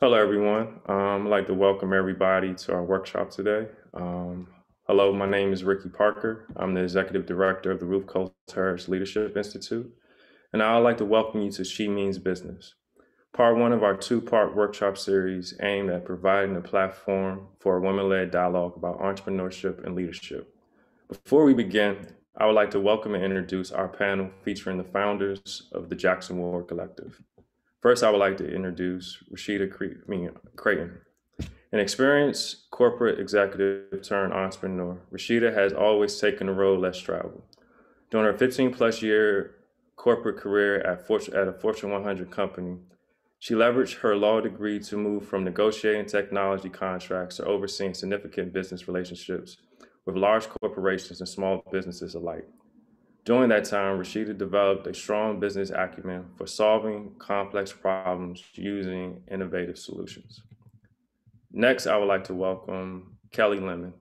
Hello, everyone. I'd like to welcome everybody to our workshop today. Hello, my name is Ricky Parker. I'm the Executive Director of the Ruth Coles Harris Leadership Institute, and I'd like to welcome you to She Means Business, part one of our two-part workshop series aimed at providing a platform for a women-led dialogue about entrepreneurship and leadership. Before we begin, I would like to welcome and introduce our panel featuring the founders of the Jackson Ward Collective. First, I would like to introduce Rasheeda Creighton. An experienced corporate executive turned entrepreneur, Rasheeda has always taken the road less traveled. During her 15 plus year corporate career at a Fortune 100 company, she leveraged her law degree to move from negotiating technology contracts to overseeing significant business relationships with large corporations and small businesses alike. During that time, Rasheeda developed a strong business acumen for solving complex problems using innovative solutions. Next, I would like to welcome Kelli Lemon,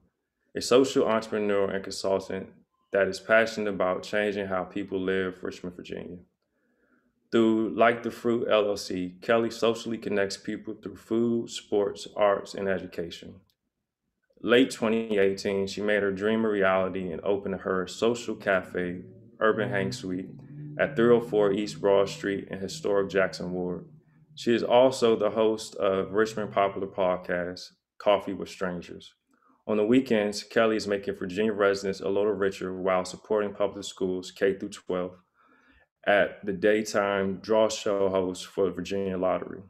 a social entrepreneur and consultant that is passionate about changing how people live in Richmond, Virginia. Through Like the Fruit LLC, Kelli socially connects people through food, sports, arts, and education. Late 2018, she made her dream a reality and opened her social cafe, Urban Hang Suite, at 304 East Broad Street in historic Jackson Ward. She is also the host of Richmond popular podcast, Coffee with Strangers. On the weekends, Kelli is making Virginia residents a little richer while supporting public schools K through 12 at the daytime draw show host for the Virginia Lottery.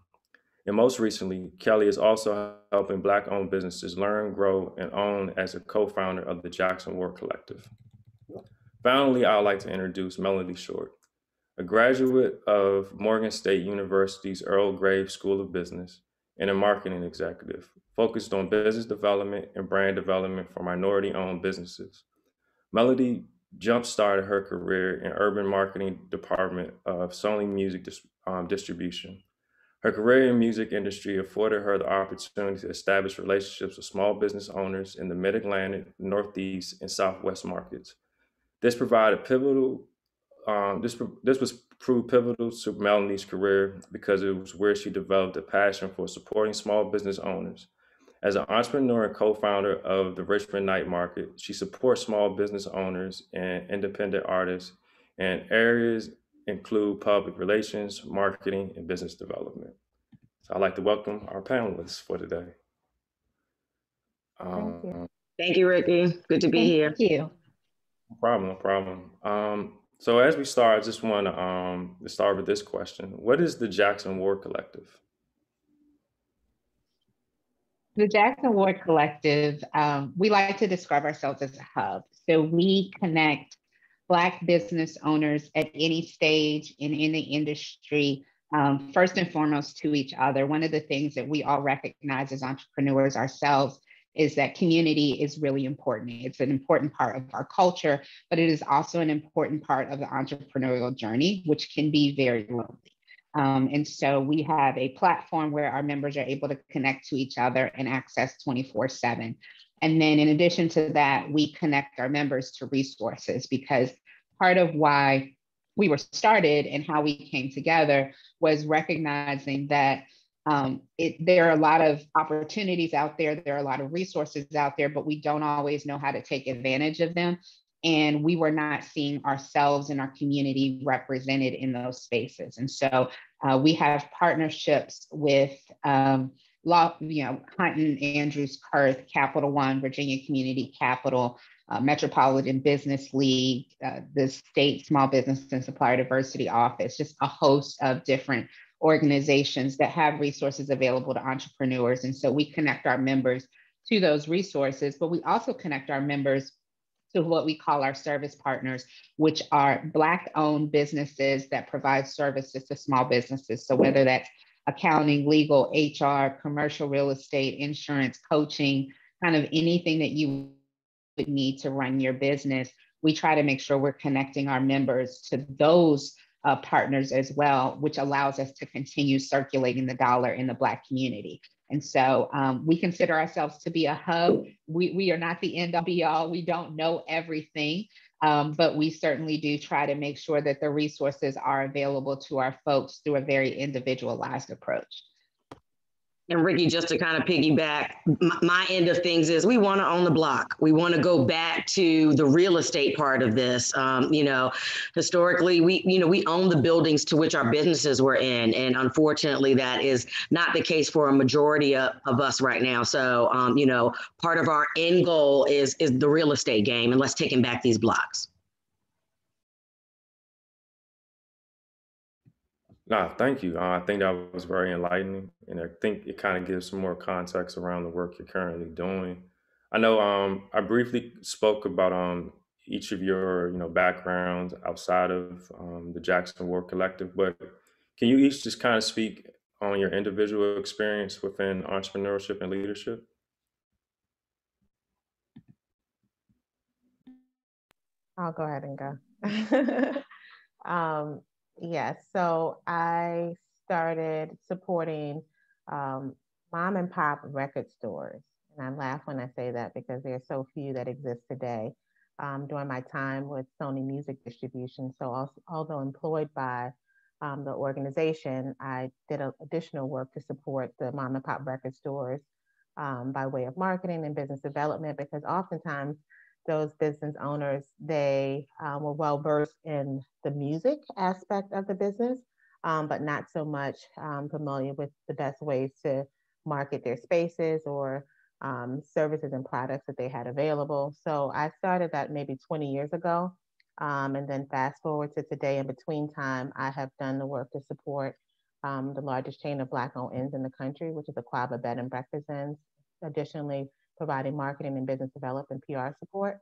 And most recently, Kelli is also helping Black-owned businesses learn, grow, and own as a co-founder of the Jackson Ward Collective. Finally, I would like to introduce Melody Short, a graduate of Morgan State University's Earl Graves School of Business and a marketing executive, focused on business development and brand development for minority-owned businesses. Melody jump-started her career in urban marketing department of Sony Music Distribution. Her career in music industry afforded her the opportunity to establish relationships with small business owners in the Mid-Atlantic, Northeast, and Southwest markets. This provided pivotal. This was proved pivotal to Melanie's career because it was where she developed a passion for supporting small business owners. As an entrepreneur and co-founder of the Richmond Night Market, she supports small business owners and independent artists, and areas include public relations, marketing, and business development. So I'd like to welcome our panelists for today. Thank you. Thank you, Ricky. Good to be here. Thank you. No problem, no problem. So as we start, I just want to start with this question. What is the Jackson Ward Collective? The Jackson Ward Collective, we like to describe ourselves as a hub. So we connect Black business owners at any stage in any industry, first and foremost to each other. One of the things that we all recognize as entrepreneurs ourselves is that community is really important. It's an important part of our culture, but it is also an important part of the entrepreneurial journey, which can be very lonely. And so we have a platform where our members are able to connect to each other and access 24/7. And then in addition to that, we connect our members to resources, because part of why we were started and how we came together was recognizing that there are a lot of opportunities out there, there are a lot of resources out there, but we don't always know how to take advantage of them. And we were not seeing ourselves and our community represented in those spaces. And so we have partnerships with Hunton, Andrews, Kurth, Capital One, Virginia Community Capital, Metropolitan Business League, the State Small Business and Supplier Diversity Office, just a host of different organizations that have resources available to entrepreneurs. And so we connect our members to those resources, but we also connect our members to what we call our service partners, which are Black-owned businesses that provide services to small businesses. So whether that's accounting, legal, HR, commercial real estate, insurance, coaching, kind of anything that you would need to run your business, we try to make sure we're connecting our members to those partners as well, which allows us to continue circulating the dollar in the Black community. And so we consider ourselves to be a hub. We are not the end all be all. We don't know everything, but we certainly do try to make sure that the resources are available to our folks through a very individualized approach. And Ricky, just to kind of piggyback, my end of things is we want to own the block. We want to go back to the real estate part of this. Historically, we own the buildings to which our businesses were in. And unfortunately, that is not the case for a majority of us right now. So, part of our end goal is the real estate game, and let's take back these blocks. No, thank you. I think that was very enlightening, and I think it kind of gives some more context around the work you're currently doing. I know I briefly spoke about each of your backgrounds outside of the Jackson Ward Collective, but can you each just kind of speak on your individual experience within entrepreneurship and leadership? I'll go ahead and go. Yes, so I started supporting mom and pop record stores. And I laugh when I say that because there are so few that exist today. During my time with Sony Music Distribution, so although employed by the organization, I did additional work to support the mom and pop record stores by way of marketing and business development, because oftentimes those business owners, they were well versed in the music aspect of the business, but not so much familiar with the best ways to market their spaces or services and products that they had available. So I started that maybe 20 years ago. And then fast forward to today, in between time, I have done the work to support the largest chain of Black-owned inns in the country, which is Aquaba Bed and Breakfast Inns. Additionally, providing marketing and business development PR support.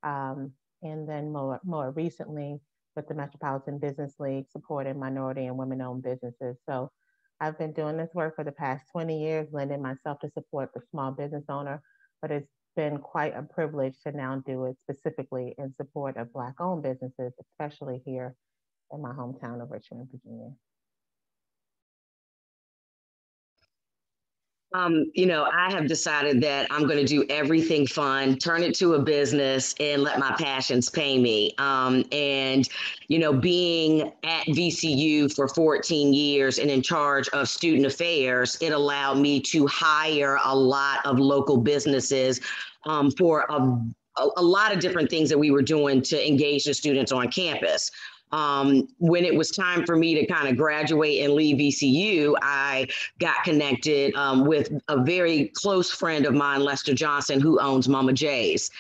And then more recently with the Metropolitan Business League, supporting minority and women-owned businesses. So I've been doing this work for the past 20 years, lending myself to support the small business owner, but it's been quite a privilege to now do it specifically in support of Black-owned businesses, especially here in my hometown of Richmond, Virginia. I have decided that I'm going to do everything fun, turn it to a business, and let my passions pay me. Being at VCU for 14 years and in charge of student affairs, it allowed me to hire a lot of local businesses for a lot of different things that we were doing to engage the students on campus. When it was time for me to kind of graduate and leave VCU, I got connected with a very close friend of mine, Lester Johnson, who owns Mama J's.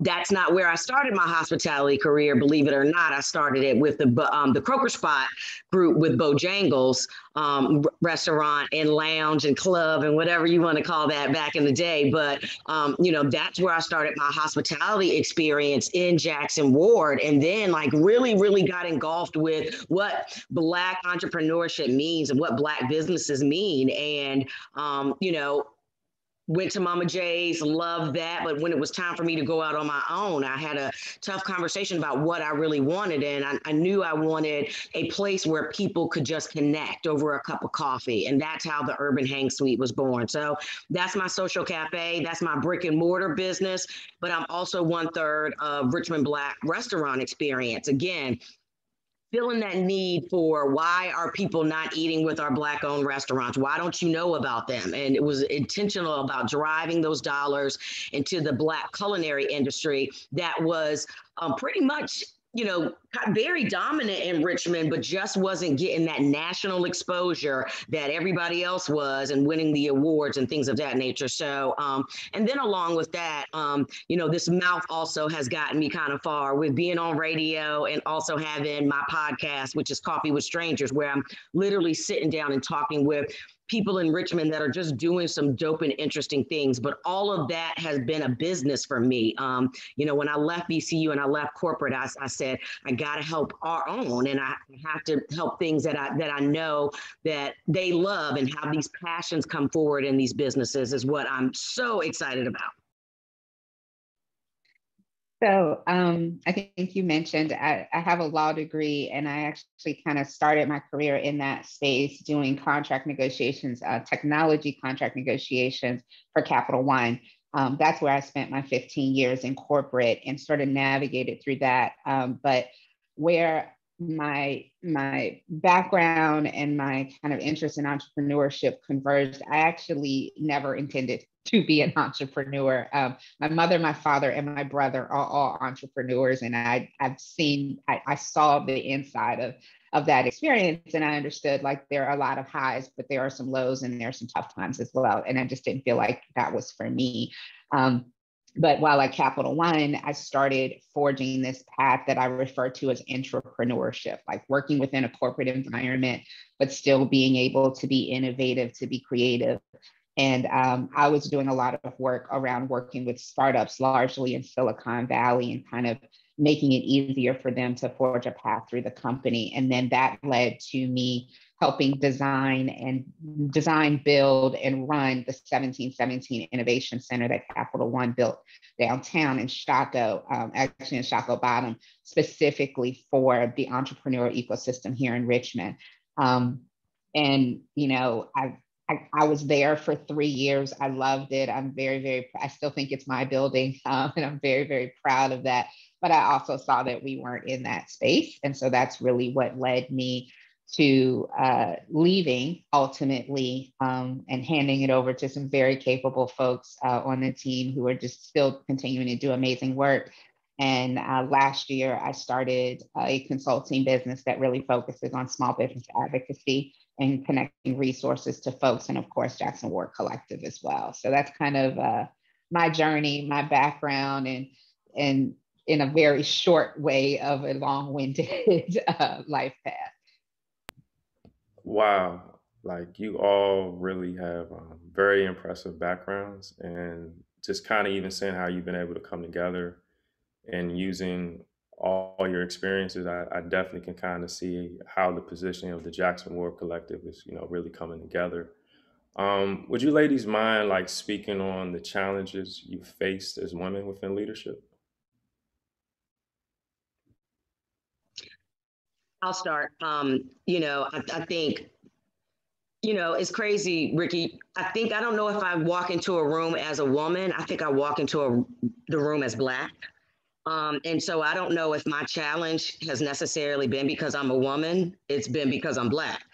That's not where I started my hospitality career, believe it or not. I started it with the Croaker Spot group with Bojangles restaurant and lounge and club and whatever you want to call that back in the day. But, that's where I started my hospitality experience in Jackson Ward. And then really got engulfed with what Black entrepreneurship means and what Black businesses mean. And, went to Mama J's, loved that. But when it was time for me to go out on my own, I had a tough conversation about what I really wanted. And I knew I wanted a place where people could just connect over a cup of coffee. And that's how the Urban Hang Suite was born. So that's my social cafe. That's my brick and mortar business. But I'm also 1/3 of Richmond Black restaurant experience. Again, feeling that need for why are people not eating with our Black-owned restaurants? Why don't you know about them? And it was intentional about driving those dollars into the Black culinary industry that was pretty much, very dominant in Richmond, but just wasn't getting that national exposure that everybody else was and winning the awards and things of that nature. So, and then along with that, this mouth also has gotten me kind of far with being on radio and also having my podcast, which is Coffee with Strangers, where I'm literally sitting down and talking with people in Richmond that are just doing some dope and interesting things. But all of that has been a business for me. When I left VCU and I left corporate, I said, I got to help our own. And I have to help things that I know that they love, and how these passions come forward in these businesses is what I'm so excited about. So I think you mentioned I have a law degree, and I actually kind of started my career in that space doing contract negotiations, technology contract negotiations for Capital One. That's where I spent my 15 years in corporate and sort of navigated through that. But where my background and my kind of interest in entrepreneurship converged. I actually never intended to be an entrepreneur. My mother, my father, and my brother are all entrepreneurs, and I saw the inside of that experience, and I understood like there are a lot of highs, but there are some lows, and there are some tough times as well. And I just didn't feel like that was for me. But while at Capital One, I started forging this path that I refer to as entrepreneurship, like working within a corporate environment, but still being able to be innovative, to be creative. And I was doing a lot of work around working with startups, largely in Silicon Valley, and kind of making it easier for them to forge a path through the company. And then that led to me helping design, build, and run the 1717 Innovation Center that Capital One built downtown in Chaco, actually in Chaco Bottom, specifically for the entrepreneurial ecosystem here in Richmond. And, you know, I was there for 3 years. I loved it. I'm I still think it's my building, and I'm very, very proud of that. But I also saw that we weren't in that space. And so that's really what led me to leaving ultimately, and handing it over to some very capable folks on the team who are just still continuing to do amazing work. And last year, I started a consulting business that really focuses on small business advocacy and connecting resources to folks, and of course, Jackson Ward Collective as well. So that's kind of my journey, my background, and in a very short way of a long-winded life path. Wow, like you all really have very impressive backgrounds, and just kind of even seeing how you've been able to come together and using all your experiences, I definitely can kind of see how the positioning of the Jackson Ward Collective is, you know, really coming together. Would you ladies mind like speaking on the challenges you faced as women within leadership? I'll start. I think, it's crazy, Ricky. I don't know if I walk into a room as a woman. I think I walk into the room as Black. And so I don't know if my challenge has necessarily been because I'm a woman. It's been because I'm Black.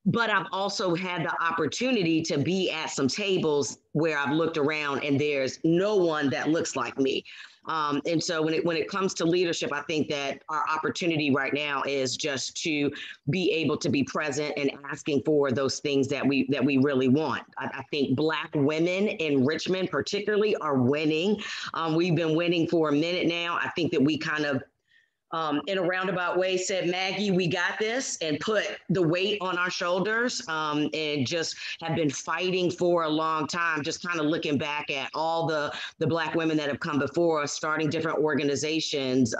But I've also had the opportunity to be at some tables where I've looked around and there's no one that looks like me. And so when it comes to leadership, I think that our opportunity right now is just to be able to be present and asking for those things that we really want. I think Black women in Richmond particularly are winning. We've been winning for a minute now. I think that we kind of in a roundabout way said, Maggie, we got this, and put the weight on our shoulders, and just have been fighting for a long time, just kind of looking back at all the Black women that have come before us, starting different organizations,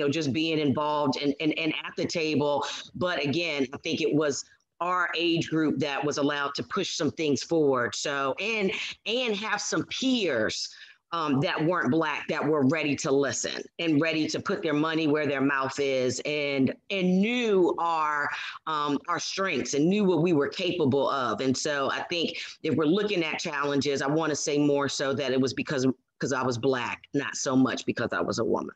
just being involved and at the table. But again, I think it was our age group that was allowed to push some things forward. So, and have some peers that weren't Black, that were ready to listen and ready to put their money where their mouth is, and knew our strengths and knew what we were capable of. And so I think if we're looking at challenges, I want to say more so that it was because I was Black, not so much because I was a woman.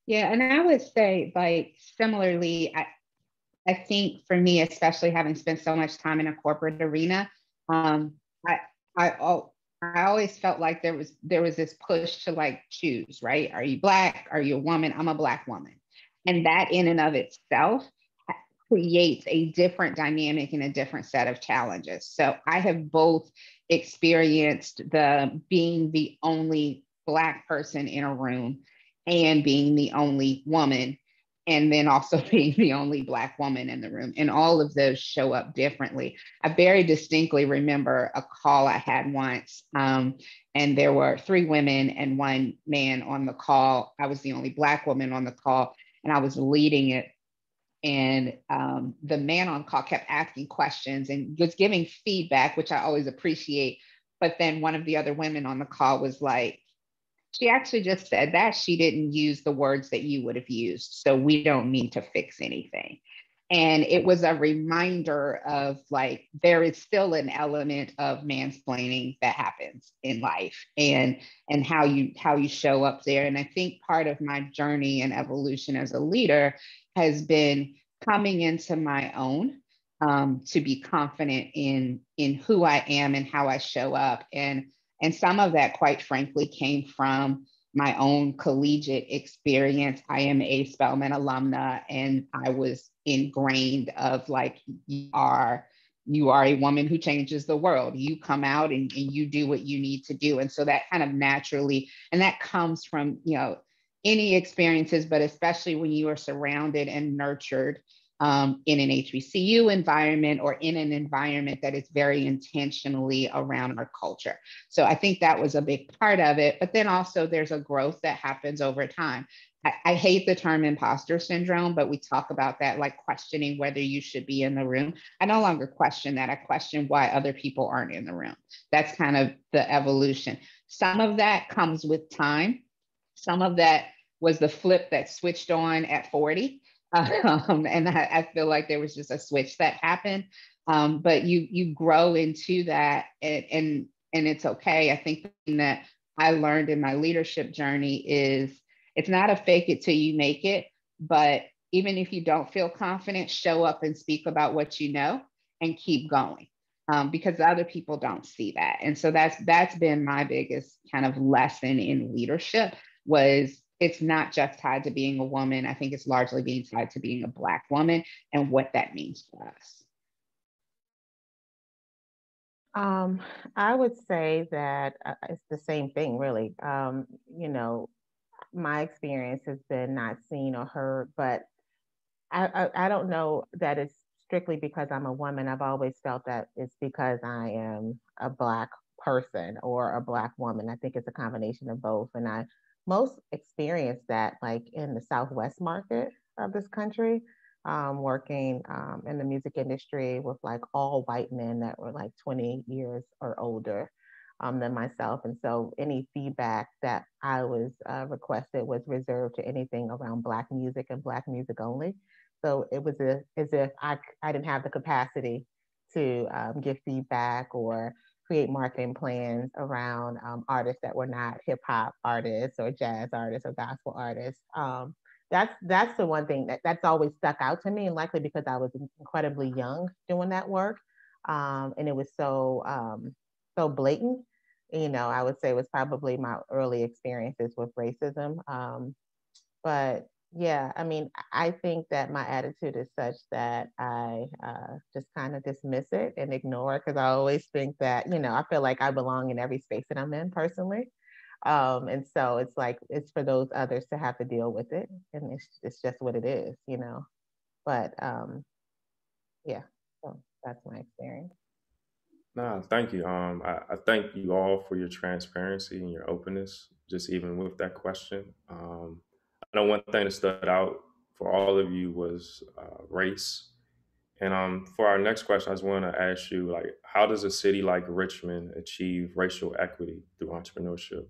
Yeah, and I would say, like, similarly, I think for me, especially having spent so much time in a corporate arena, I always felt like there was this push to like choose, right? Are you Black? Are you a woman? I'm a Black woman. And that in and of itself creates a different dynamic and a different set of challenges. So I have both experienced being the only Black person in a room and being the only woman, and then also being the only Black woman in the room. And all of those show up differently. I very distinctly remember a call I had once, and there were 3 women and 1 man on the call. I was the only Black woman on the call, and I was leading it. And the man on call kept asking questions and was giving feedback, which I always appreciate. But then one of the other women on the call was like, she actually just said that she didn't use the words that you would have used, so we don't need to fix anything. And it was a reminder of like, there is still an element of mansplaining that happens in life, and how you show up there. And I think part of my journey and evolution as a leader has been coming into my own, to be confident in who I am and how I show up. And some of that, quite frankly, came from my own collegiate experience. I am a Spelman alumna, and I was ingrained of like, you are a woman who changes the world. You come out and you do what you need to do. And so that kind of naturally, and that comes from, any experiences, but especially when you are surrounded and nurtured, in an HBCU environment, or in an environment that is very intentionally around our culture. So I think that was a big part of it. But then also there's a growth that happens over time. I hate the term imposter syndrome, but we talk about that, like questioning whether you should be in the room. I no longer question that. I question why other people aren't in the room. That's kind of the evolution. Some of that comes with time. Some of that was the flip that switched on at 40. And I feel like there was just a switch that happened. But you grow into that, and it's okay. I think the thing that I learned in my leadership journey is, it's not a fake it till you make it, but even if you don't feel confident, show up and speak about what you know and keep going, because other people don't see that. And so that's been my biggest kind of lesson in leadership, was it's not just tied to being a woman. I think it's largely being tied to being a Black woman and what that means for us. I would say that it's the same thing, really. My experience has been not seen or heard, but I don't know that it's strictly because I'm a woman. I've always felt that it's because I am a Black person or a Black woman. I think it's a combination of both. And I most experienced that like in the Southwest market of this country, working in the music industry with like all white men that were like 20 years or older than myself. And so any feedback that I was requested was reserved to anything around Black music and Black music only. So it was as if I didn't have the capacity to give feedback or create marketing plans around artists that were not hip hop artists or jazz artists or gospel artists. That's the one thing that's always stuck out to me, and likely because I was incredibly young doing that work, and it was so blatant. I would say it was probably my early experiences with racism. But yeah, I mean, I think that my attitude is such that I just kind of dismiss it and ignore it, because I always think that, I feel like I belong in every space that I'm in personally. And so it's like, it's for those others to have to deal with it. And it's just what it is. But yeah, so that's my experience. Nah, thank you. I thank you all for your transparency and your openness, just even with that question. I know one thing that stood out for all of you was race. And for our next question, I just want to ask you, like, how does a city like Richmond achieve racial equity through entrepreneurship?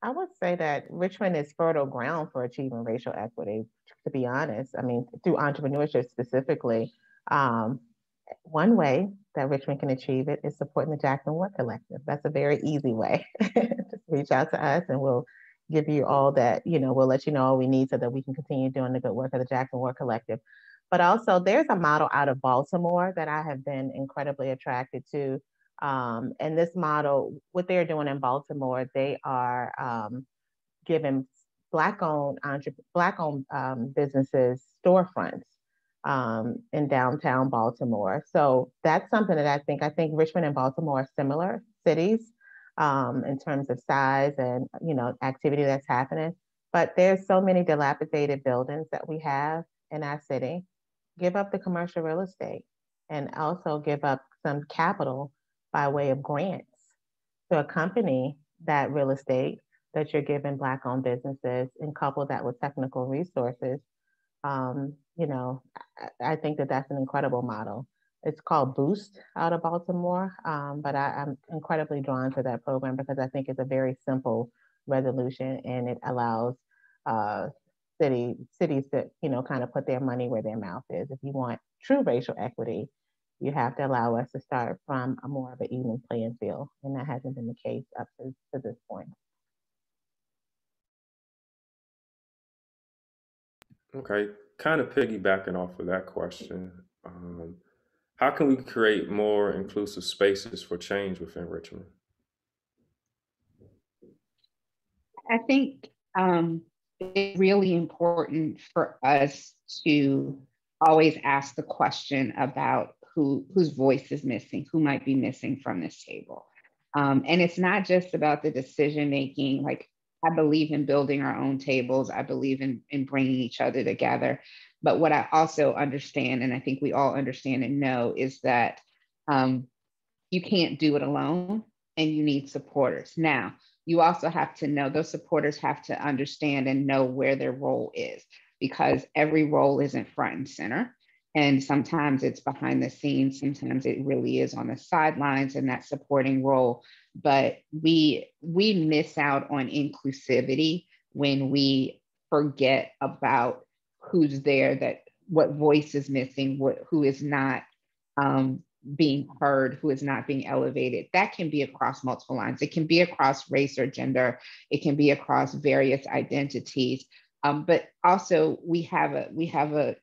I would say that Richmond is fertile ground for achieving racial equity, to be honest. I mean, through entrepreneurship specifically. Um, One way that Richmond can achieve it is supporting the Jackson Ward Collective. That's a very easy way. Just reach out to us and we'll give you all that, we'll let you know all we need so that we can continue doing the good work of the Jackson Ward Collective. But also, there's a model out of Baltimore that I have been incredibly attracted to. And this model, what they're doing in Baltimore, they are giving Black-owned businesses storefronts in downtown Baltimore. So that's something that I think Richmond and Baltimore are similar cities in terms of size and activity that's happening. But there's so many dilapidated buildings that we have in our city. Give up the commercial real estate and also give up some capital by way of grants to accompany that real estate that you're giving Black-owned businesses, and couple that with technical resources. I think that that's an incredible model. It's called Boost out of Baltimore, but I'm incredibly drawn to that program because I think it's a very simple resolution, and it allows cities to, kind of put their money where their mouth is. If you want true racial equity, you have to allow us to start from a more of an even playing field. And that hasn't been the case up to this point. Okay, kind of piggybacking off of that question, how can we create more inclusive spaces for change within Richmond? I think it's really important for us to always ask the question about whose voice is missing, who might be missing from this table. And it's not just about the decision making. Like, I believe in building our own tables. I believe in bringing each other together. But what I also understand, and I think we all understand and know, is that you can't do it alone and you need supporters. Now, you also have to know those supporters have to understand and know where their role is, because every role isn't front and center. And sometimes it's behind the scenes. Sometimes it really is on the sidelines in that supporting role. But we miss out on inclusivity when we forget about who's there, that what voice is missing, who is not being heard, who is not being elevated. That can be across multiple lines. It can be across race or gender. It can be across various identities. But also we have a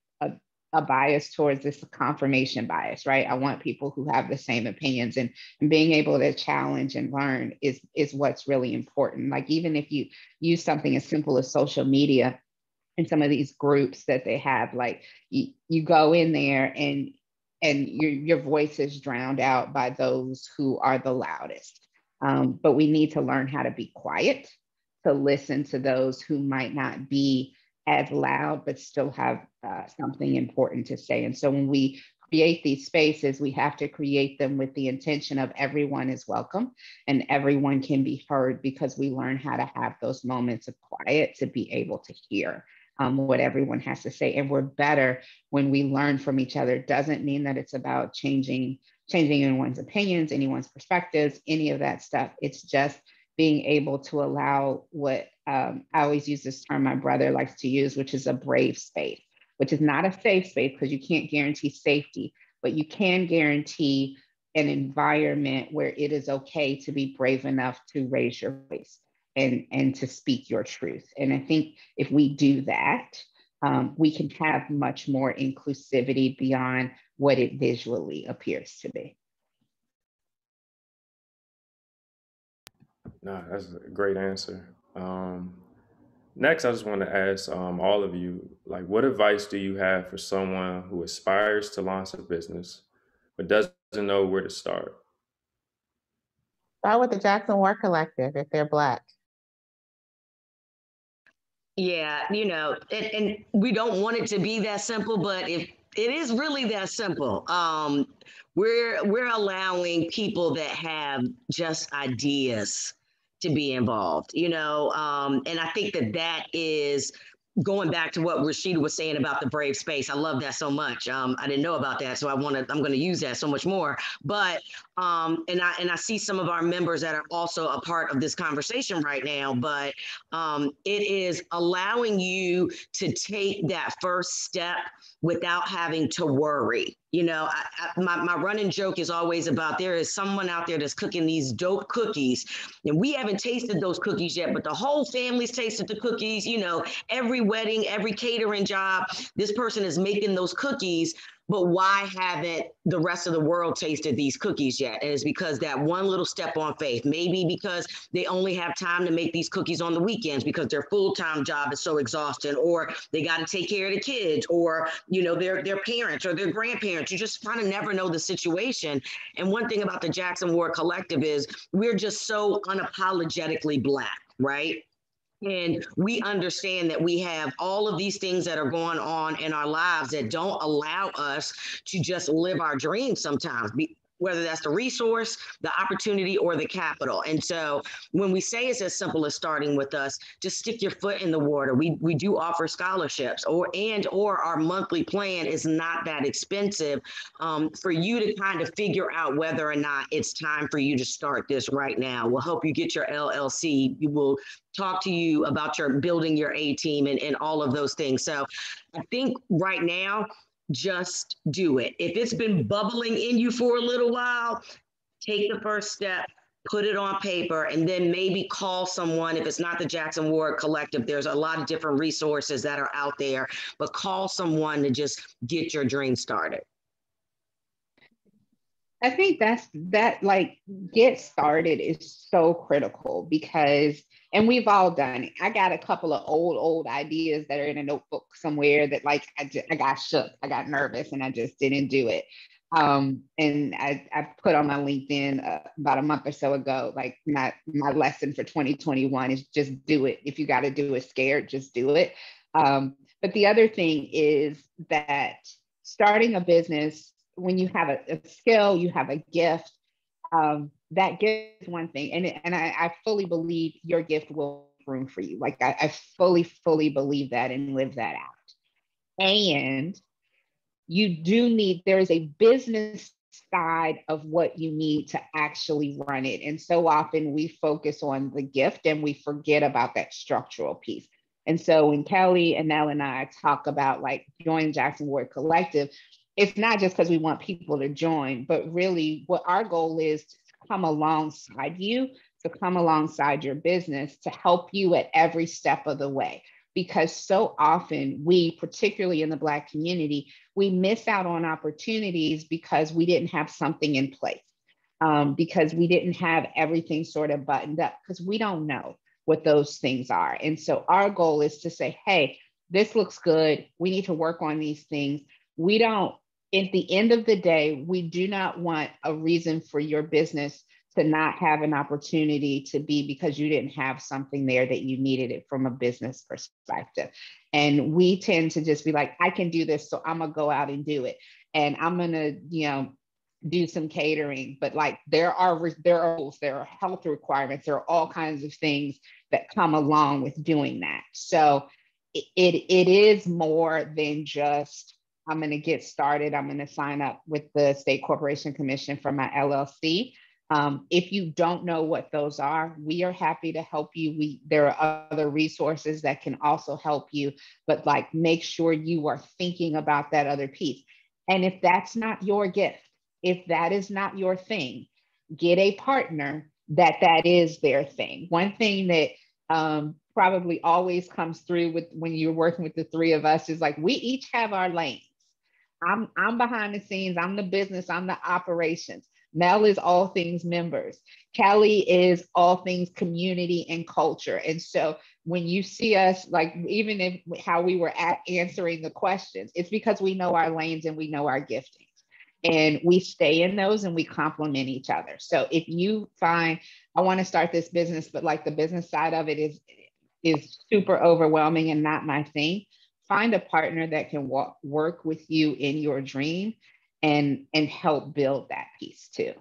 bias towards this confirmation bias, right? I want people who have the same opinions, and being able to challenge and learn is what's really important. Like, even if you use something as simple as social media and some of these groups that they have, like you go in there and your voice is drowned out by those who are the loudest. But we need to learn how to be quiet, to listen to those who might not be as loud, but still have something important to say. And so when we create these spaces, we have to create them with the intention of everyone is welcome and everyone can be heard, because we learn how to have those moments of quiet to be able to hear what everyone has to say. And we're better when we learn from each other. It doesn't mean that it's about changing anyone's opinions, anyone's perspectives, any of that stuff. It's just being able to allow what I always use this term my brother likes to use, which is a brave space, which is not a safe space, because you can't guarantee safety, but you can guarantee an environment where it is okay to be brave enough to raise your voice and to speak your truth. And I think if we do that, we can have much more inclusivity beyond what it visually appears to be. No, that's a great answer. Next, I just want to ask all of you, like, what advice do you have for someone who aspires to launch a business but doesn't know where to start? Start with the Jackson Work Collective if they're Black. Yeah, and we don't want it to be that simple, but if it is really that simple, we're allowing people that have just ideas to be involved, and I think that is going back to what Rasheeda was saying about the brave space. I love that so much. I didn't know about that, so I'm going to use that so much more. But and I see some of our members that are also a part of this conversation right now. But it is allowing you to take that first step without having to worry. My running joke is always about, there is someone out there that's cooking these dope cookies, and we haven't tasted those cookies yet, but the whole family's tasted the cookies. Every wedding, every catering job, this person is making those cookies. But why haven't the rest of the world tasted these cookies yet? And it's because that one little step on faith, maybe because they only have time to make these cookies on the weekends because their full-time job is so exhausting, or they got to take care of the kids, or, their parents or their grandparents. You just kind of never know the situation. And one thing about the Jackson Ward Collective is we're just so unapologetically Black, right? And we understand that we have all of these things that are going on in our lives that don't allow us to just live our dreams sometimes. whether that's the resource, the opportunity, or the capital. And so when we say it's as simple as starting with us, just stick your foot in the water. We do offer scholarships, or our monthly plan is not that expensive, for you to kind of figure out whether or not it's time for you to start this right now. We'll help you get your LLC. We will talk to you about your building your A team and all of those things. So I think right now, just do it. If it's been bubbling in you for a little while, take the first step, put it on paper, and then maybe call someone. If it's not the Jackson Ward Collective, there's a lot of different resources that are out there, but call someone to just get your dream started. I think that like get started is so critical because, and we've all done it. I got a couple of old ideas that are in a notebook somewhere that like I got shook, I got nervous, and I just didn't do it. And I put on my LinkedIn about a month or so ago, like my lesson for 2021 is just do it. If you got to do it scared, just do it. But the other thing is that starting a business, when you have a skill, you have a gift, that gift is one thing. And I fully believe your gift will make room for you. Like I fully believe that and live that out. And you do need, there is a business side of what you need to actually run it. And so often we focus on the gift and we forget about that structural piece. And so when Kelli and Nell and I talk about like join Jackson Ward Collective, it's not just because we want people to join, but really what our goal is to come alongside you, to come alongside your business, to help you at every step of the way. Because so often we, particularly in the Black community, we miss out on opportunities because we didn't have something in place, because we didn't have everything sort of buttoned up, because we don't know what those things are. And so our goal is to say, hey, this looks good. We need to work on these things. We don't, at the end of the day, we do not want a reason for your business to not have an opportunity to be because you didn't have something there that you needed it from a business perspective. And we tend to just be like, I can do this, so I'm gonna go out and do it. And I'm gonna, do some catering, but like there are rules, there are health requirements, there are all kinds of things that come along with doing that. So it is more than just, I'm going to get started, I'm going to sign up with the State Corporation Commission for my LLC. If you don't know what those are, we are happy to help you. There are other resources that can also help you, but like make sure you are thinking about that other piece. And if that's not your gift, if that is not your thing, get a partner that is their thing. One thing that probably always comes through with when you're working with the three of us is like, we each have our lanes. I'm behind the scenes, I'm the business, I'm the operations. Mel is all things members. Kelli is all things community and culture. And so when you see us, like even if how we were answering the questions, it's because we know our lanes and we know our giftings. And we stay in those and we complement each other. So if you find, I want to start this business, but like the business side of it is super overwhelming and not my thing, find a partner that can work with you in your dream and help build that piece too.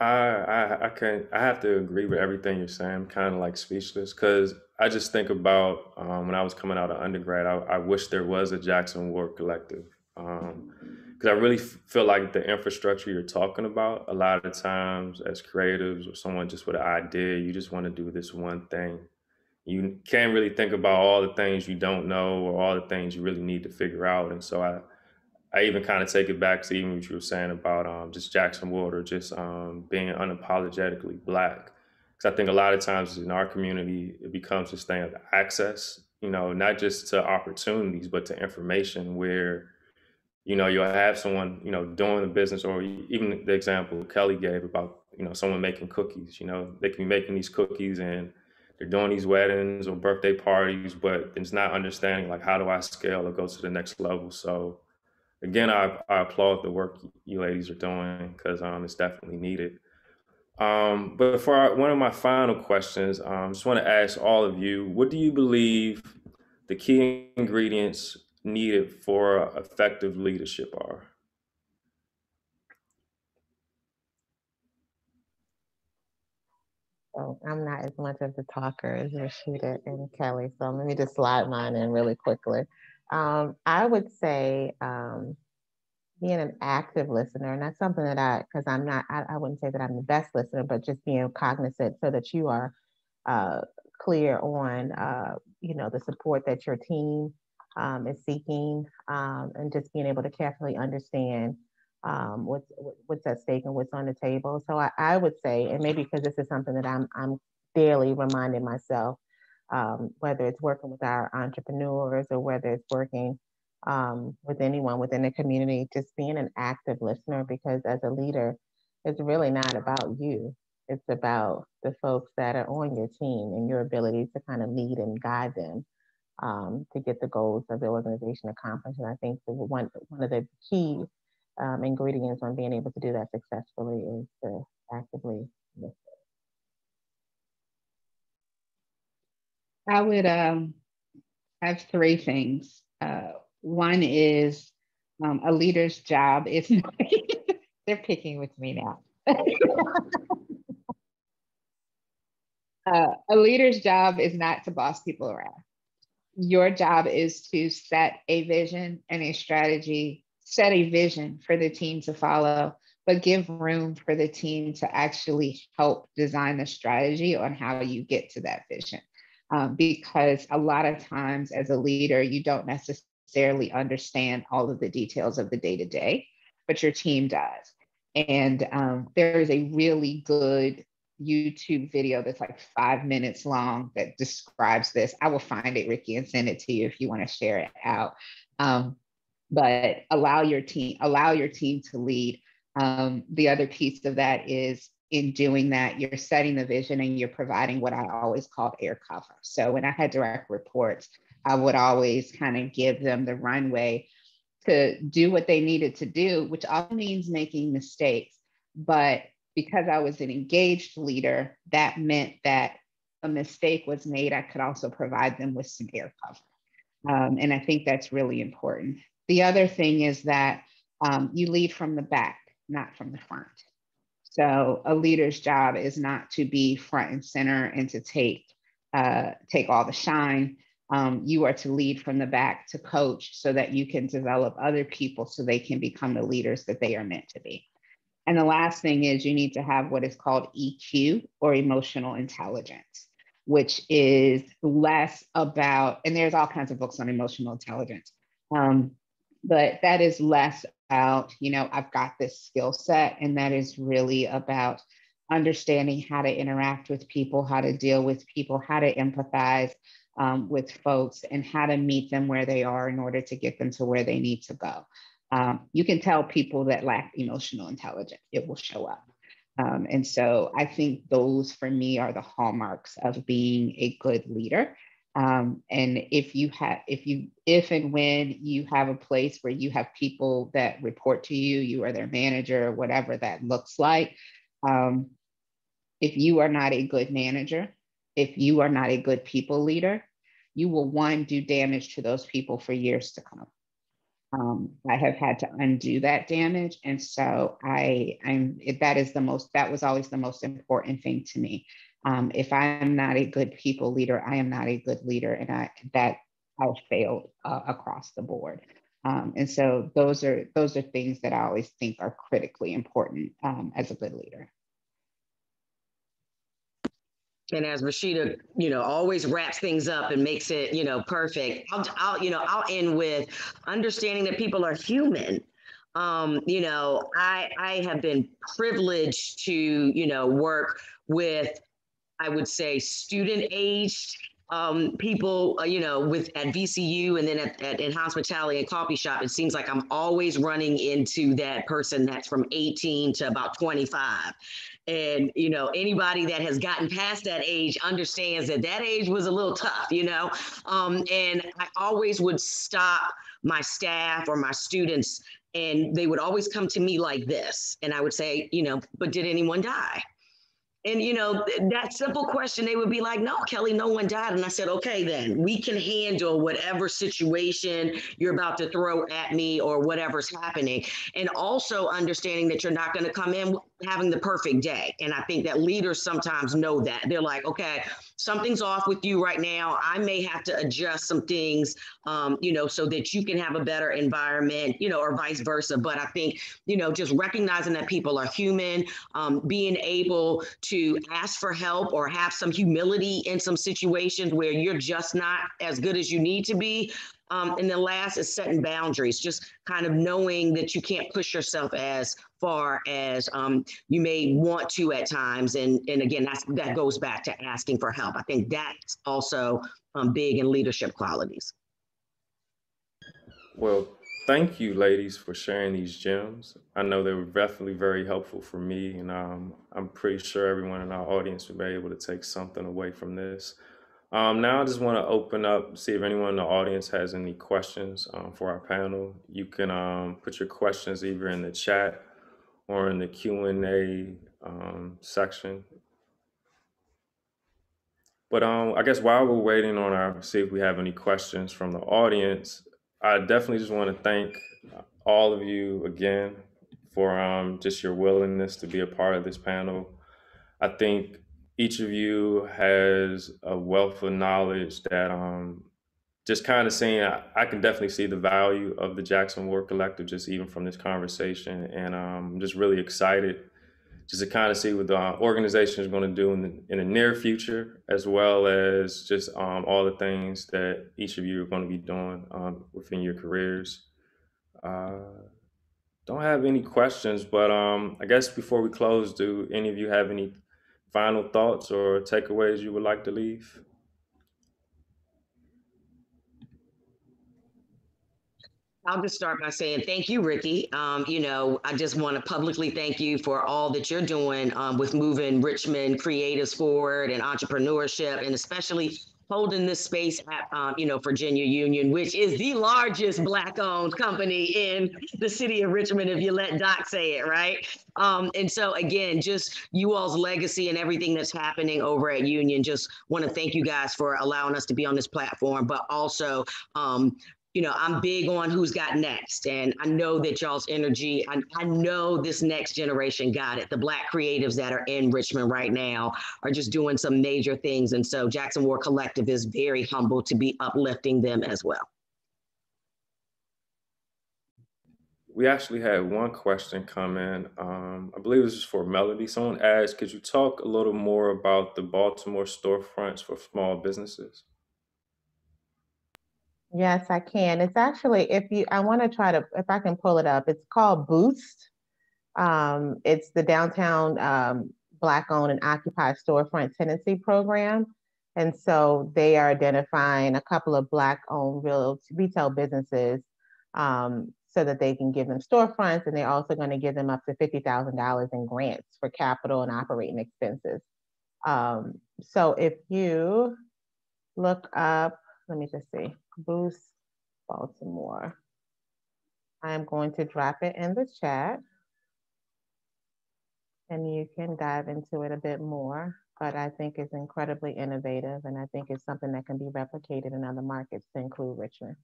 I have to agree with everything you're saying. I'm kind of like speechless because I just think about when I was coming out of undergrad, I wish there was a Jackson Ward Collective, because I really feel like the infrastructure you're talking about, a lot of the times as creatives or someone just with an idea, you just want to do this one thing. You can't really think about all the things you don't know or all the things you really need to figure out. And so I even kind of take it back to even what you were saying about just Jackson Ward or just being unapologetically Black. Because I think a lot of times in our community, it becomes this thing of access, not just to opportunities, but to information where, you'll have someone, doing the business, or even the example Kelli gave about, someone making cookies, they can be making these cookies and they're doing these weddings or birthday parties, but it's not understanding like, how do I scale or go to the next level? So again, I applaud the work you ladies are doing because it's definitely needed. But for one of my final questions, just want to ask all of you, what do you believe the key ingredients needed for effective leadership are? So I'm not as much of the talker as Rasheeda and Kelli, so let me just slide mine in really quickly. I would say being an active listener, and that's something that because I'm not, I wouldn't say that I'm the best listener, but just being cognizant so that you are uh, clear on, the support that your team is seeking, and just being able to carefully understand what's at stake and what's on the table. So I would say, and maybe because this is something that I'm daily reminding myself, whether it's working with our entrepreneurs or whether it's working with anyone within the community, just being an active listener, because as a leader, it's really not about you. It's about the folks that are on your team and your ability to kind of lead and guide them to get the goals of the organization accomplished. And I think one of the key ingredients on being able to do that successfully is to actively listen. I would have three things. One is a leader's job is they're picking with me now. A leader's job is not to boss people around. Your job is to set a vision and a strategy, set a vision for the team to follow, but give room for the team to actually help design the strategy on how you get to that vision. Because a lot of times as a leader, you don't necessarily understand all of the details of the day-to-day, but your team does. And there is a really good YouTube video that's like 5 minutes long that describes this. I will find it, Ricky, and send it to you if you want to share it out. But allow your team to lead. The other piece of that is in doing that, you're setting the vision and you're providing what I always called air cover. So when I had direct reports, I would always kind of give them the runway to do what they needed to do, which often means making mistakes. But because I was an engaged leader, that meant that a mistake was made, I could also provide them with some air cover. And I think that's really important. The other thing is that you lead from the back, not from the front. So a leader's job is not to be front and center and to take all the shine. You are to lead from the back, to coach so that you can develop other people so they can become the leaders that they are meant to be. And the last thing is you need to have what is called EQ, or emotional intelligence, which is less about, and there's all kinds of books on emotional intelligence, but that is less about, I've got this skill set, and that is really about understanding how to interact with people, how to deal with people, how to empathize with folks, and how to meet them where they are in order to get them to where they need to go. You can tell people that lack emotional intelligence, it will show up. And so I think those for me are the hallmarks of being a good leader. And if and when you have a place where you have people that report to you, you are their manager, whatever that looks like. If you are not a good manager, if you are not a good people leader, you will, one, do damage to those people for years to come. I have had to undo that damage. And so that was always the most important thing to me. If I am not a good people leader, I am not a good leader, and I failed across the board. And so those are things that I always think are critically important as a good leader. And as Rasheeda, always wraps things up and makes it, perfect. I'll end with understanding that people are human. I have been privileged to, work with, I would say, student-aged people, at VCU, and then in hospitality and coffee shop. It seems like I'm always running into that person that's from 18 to about 25. And, anybody that has gotten past that age understands that age was a little tough, and I always would stop my staff or my students, and they would always come to me like this. And I would say, but did anyone die? And that simple question, they would be like, no, Kelly, no one died. And I said, okay, then we can handle whatever situation you're about to throw at me or whatever's happening. And also understanding that you're not going to come in having the perfect day. And I think that leaders sometimes know that. They're like, okay, something's off with you right now. I may have to adjust some things, so that you can have a better environment, or vice versa. But I think, just recognizing that people are human, being able to ask for help or have some humility in some situations where you're just not as good as you need to be. And then last is setting boundaries, just kind of knowing that you can't push yourself as far as you may want to at times. And again, that goes back to asking for help. I think that's also big in leadership qualities. Well, thank you, ladies, for sharing these gems. I know they were definitely very helpful for me, and I'm pretty sure everyone in our audience will be able to take something away from this. Now I just want to open up, see if anyone in the audience has any questions for our panel. You can put your questions either in the chat or in the Q&A section. But I guess while we're waiting on see if we have any questions from the audience, I definitely just want to thank all of you again for just your willingness to be a part of this panel. I think each of you has a wealth of knowledge that just kind of seeing, I can definitely see the value of the Jackson Ward Collective just even from this conversation. And I'm just really excited just to kind of see what the organization is going to do in the near future, as well as just all the things that each of you are going to be doing within your careers. Don't have any questions, but I guess before we close, do any of you have any final thoughts or takeaways you would like to leave? I'll just start by saying thank you, Ricky. I just want to publicly thank you for all that you're doing with moving Richmond creatives forward and entrepreneurship, and especially holding this space at, Virginia Union, which is the largest Black-owned company in the city of Richmond, if you let Doc say it, right? And so, again, just you all's legacy and everything that's happening over at Union, just want to thank you guys for allowing us to be on this platform, but also, I'm big on who's got next. And I know that y'all's energy, I know this next generation got it. The Black creatives that are in Richmond right now are just doing some major things. And so Jackson Ward Collective is very humble to be uplifting them as well. We actually had one question come in. I believe this is for Melody. Someone asked, could you talk a little more about the Baltimore storefronts for small businesses? Yes, I can. It's actually, I want to try to, if I can pull it up, it's called Boost. It's the downtown Black-owned and occupied storefront tenancy program. And so they are identifying a couple of Black-owned retail businesses so that they can give them storefronts, and they're also going to give them up to $50,000 in grants for capital and operating expenses. So if you look up, let me just see, Boost Baltimore. I am going to drop it in the chat and you can dive into it a bit more, but I think it's incredibly innovative, and I think it's something that can be replicated in other markets to include Richmond.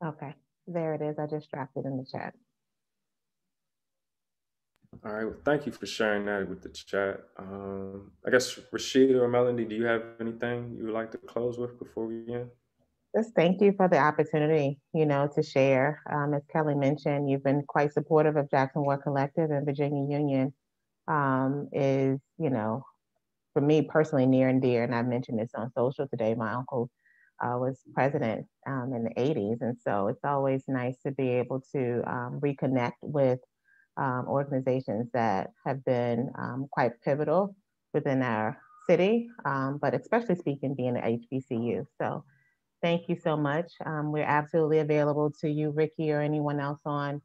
Okay, there it is. I just dropped it in the chat. All right, well, thank you for sharing that with the chat. I guess Rasheeda or Melody, do you have anything you would like to close with before we end? Just thank you for the opportunity, to share. As Kelly mentioned, you've been quite supportive of Jackson Ward Collective, and Virginia Union is, for me personally, near and dear. And I mentioned this on social today. My uncle was president in the 80s. And so it's always nice to be able to reconnect with organizations that have been quite pivotal within our city, but especially speaking being an HBCU. So thank you so much. We're absolutely available to you, Ricky, or anyone else on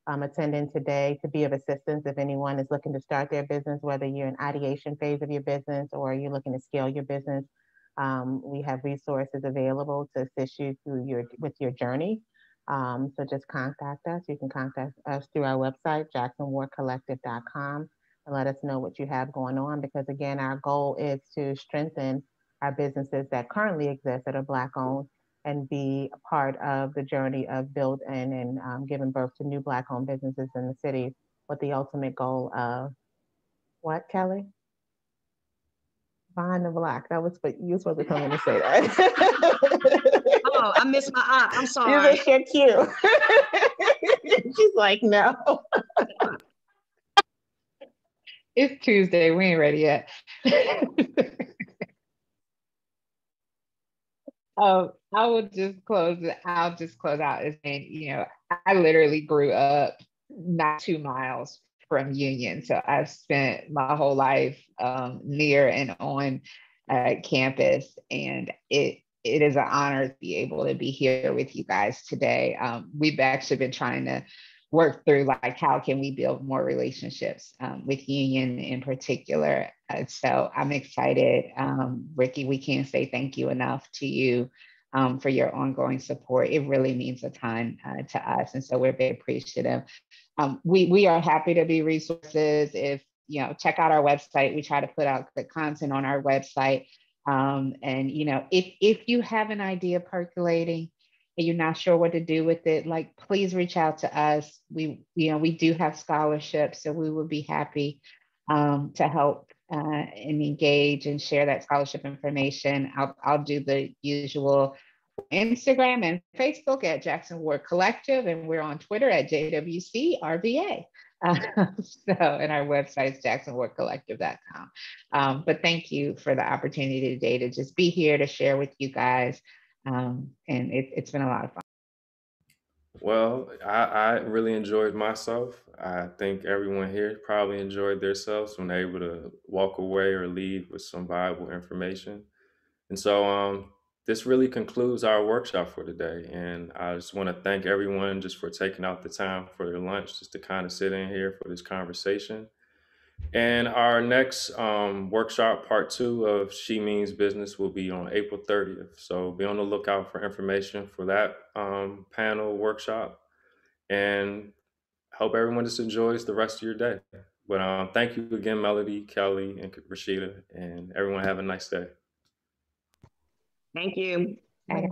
attending today to be of assistance if anyone is looking to start their business, whether you're in ideation phase of your business or you're looking to scale your business. We have resources available to assist you through with your journey. So just contact us. You can contact us through our website, jacksonwardcollective.com, and let us know what you have going on, because again, our goal is to strengthen our businesses that currently exist that are Black owned and be a part of the journey of building and giving birth to new Black owned businesses in the city, with the ultimate goal of what, Kelly? Behind the Black. That was, but you were supposed to come in and say that. Oh, I missed my op. I'm sorry. You missed your cue. She's like, no. It's Tuesday. We ain't ready yet. I'll just close out as saying, you know, I literally grew up not 2 miles from Union. So I've spent my whole life near and on campus, and it is an honor to be able to be here with you guys today. We've actually been trying to work through, like, how can we build more relationships with Union in particular. So I'm excited. Ricky, we can't say thank you enough to you for your ongoing support. It really means a ton to us. And so we're very appreciative. We are happy to be resources. If, you know, check out our website. We try to put out good content on our website. And, you know, if you have an idea percolating and you're not sure what to do with it, like, please reach out to us. We do have scholarships, so we would be happy to help and engage and share that scholarship information. I'll do the usual Instagram and Facebook at Jackson Ward Collective, and we're on Twitter at JWCRVA. And our website is jacksonwardcollective.com. But thank you for the opportunity today to just be here to share with you guys. And it's been a lot of fun. Well, I really enjoyed myself. I think everyone here probably enjoyed themselves when they're able to walk away or leave with some valuable information. And so this really concludes our workshop for today. And I just want to thank everyone just for taking out the time for their lunch just to kind of sit in here for this conversation. And our next workshop, part 2 of She Means Business, will be on April 30th. So be on the lookout for information for that panel workshop. And hope everyone just enjoys the rest of your day. But thank you again, Melody, Kelly, and Rasheeda, and everyone have a nice day. Thank you. Bye.